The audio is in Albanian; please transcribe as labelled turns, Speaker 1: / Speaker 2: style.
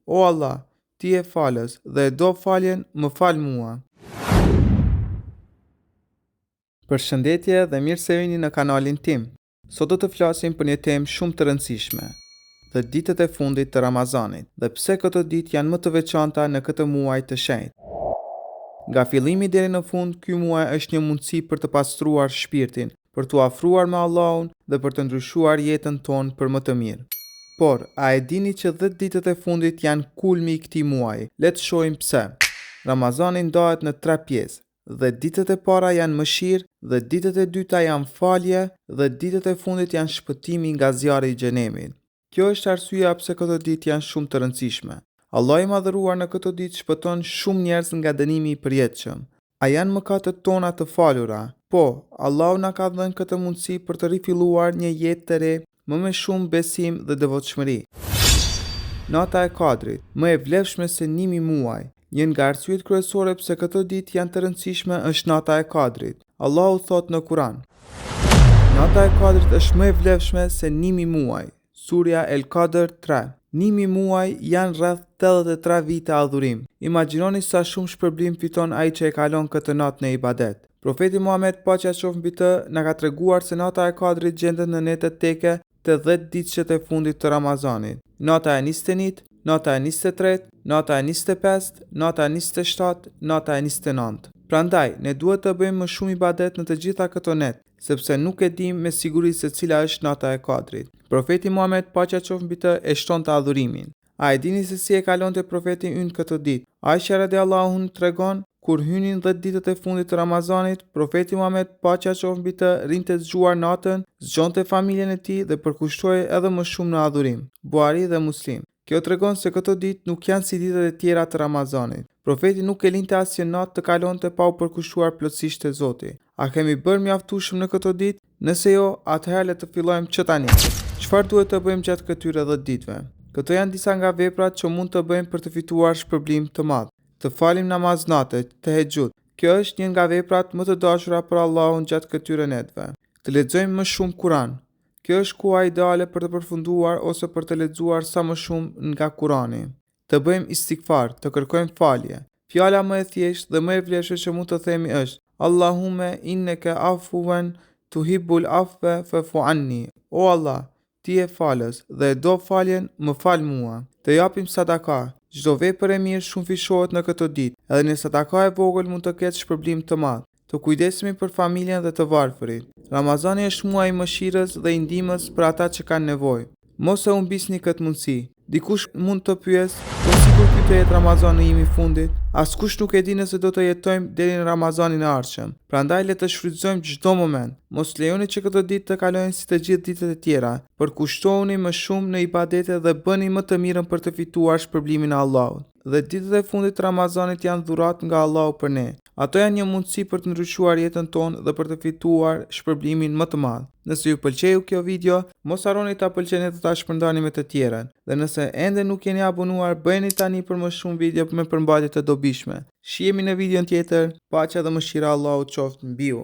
Speaker 1: O Allah, ti je falës dhe e do faljen, më fal mua. Përshëndetje dhe mirë se vini në kanalin tim. Sot do të flasim për një temë shumë të rëndësishme, dhe ditët e fundit të Ramazanit, dhe pse këto ditë janë më të veçanta në këtë muaj të shenjtë. Nga fillimi deri në fund, ky muaj është një mundësi për të pastruar shpirtin, për t'u afruar me Allahun dhe për të ndryshuar jetën tonë për më të mirë. Por, a e dini që 10 ditët e fundit janë kulmi i këtij muaji? Le të shohim pse. Ramazani ndahet në 3 pjesë, dhe ditët e para janë mëshirë, dhe ditët e dyta janë falje, dhe ditët e fundit janë shpëtimi nga zjarri i xhenemit. Kjo është arsyeja pse këto ditë janë shumë të rëndësishme. Allah i madhëruar në këto ditë shpëton shumë njerëz nga dënimi i përjetshëm. A janë mëkatet tona të falura? Po, Allahu na ka dhënë këtë mundësi për të rifilluar një jetë të re, më me shumë besim dhe devotshmëri. Nata e Kadrit, më e vlefshme se 1000 muaj. Një nga arsyet kryesore pse këto ditë janë të rëndësishme është nata e Kadrit. Allahu thot në Kur'an: Nata e Kadrit është më e vlefshme se 1000 muaj. Surja El Kadr 3. 1000 muaj janë rreth 83 vite adhurim. Imagjinoni sa shumë shpërblim fiton ai që e kalon këtë natë në ibadet. Profeti Muhammed, paqja qoftë mbi të, na ka treguar se nata e Kadrit gjendet në netët teke të 10 ditëshet e fundit të Ramazanit. Nata e 21, nata e 23, nata e 25, nata e 27, nata e 29. Prandaj, ne duhet të bëjmë më shumë ibadet në të gjitha këto net, sepse nuk e dim me siguri se cila është nata e Kadrit. Profeti Muhammed, paqja qoftë mbi të, e shtonte adhurimin. A e dini se si e kalonte profeti ynë këtë ditë? Aisha radhiyallahu anha tregon: kur hynin 10 ditët e fundit të Ramazanit, profeti Muhammed, paqja qoftë mbi të, rinte zgjuar natën, zgjonte familjen e tij dhe përkushtohej edhe më shumë në adhurim. Buhari dhe Muslim. Kjo tregon se këto ditë nuk janë si ditët e tjera të Ramazanit. Profeti nuk e linte asnjë natë të kalonte pa u përkushtuar plotësisht te Zoti. A kemi bërë mjaftueshëm në këto ditë? Nëse jo, atëherë le të fillojmë që tani. Çfarë duhet të bëjmë gjatë këtyre 10 ditëve? Këto janë disa nga veprat që mund të bëjmë për të fituar shpërblim të madh. Të falim namaz natë, tahajjud. Kjo është një nga veprat më të dashura për Allahun gjatë këtyre netëve. Të lexojmë më shumë Kur'an. Kjo është koha ideale për të përfunduar ose për të lexuar sa më shumë nga Kurani. Të bëjmë istighfar, të kërkojmë falje. Fjala më e thjeshtë dhe më e vlefshme që mund të themi është: Allahumme innaka afuwan tuhibbul afwa fa'fu anni. O Allah, ti je falës dhe e do faljen, më fal mua. Të japim sadaka. Çdo vepër e mirë shumë fishohet në këtë ditë. Edhe një sadaka e vogël mund të ketë shpërblim të madh. Të kujdesemi për familjen dhe të varfërit. Ramazani është muaji i mëshirës dhe i ndihmës për ata që kanë nevojë. Mos e humbisni këtë mundësi. Dikush mund të pyesë: po sikur ky të jetë Ramazani im i fundit? Askush nuk e di nëse do të jetojmë deri në Ramazanin e ardhshëm. Prandaj le të shfrytëzojmë çdo moment. Mos lejoni që këto ditë të kalojnë si të gjithë ditët e tjera. Përkushtohuni më shumë në ibadete dhe bëni më të mirën për të fituar shpërblimin e Allahut. Dhe ditët e fundit të Ramazanit janë dhuratë nga Allahu për ne. Ato janë një mundësi për të ndryshuar jetën tonë dhe për të fituar shpërblimin më të madh. Nëse ju pëlqeu kjo video, mos harroni ta pëlqeni dhe ta shpërndani me të tjerët. Dhe nëse ende nuk jeni abonuar, bëheni tani për më shumë video me përmbajtje të dobishme. Shihemi në videon tjetër. Paqja dhe mëshira e Allahut qoftë mbi ju.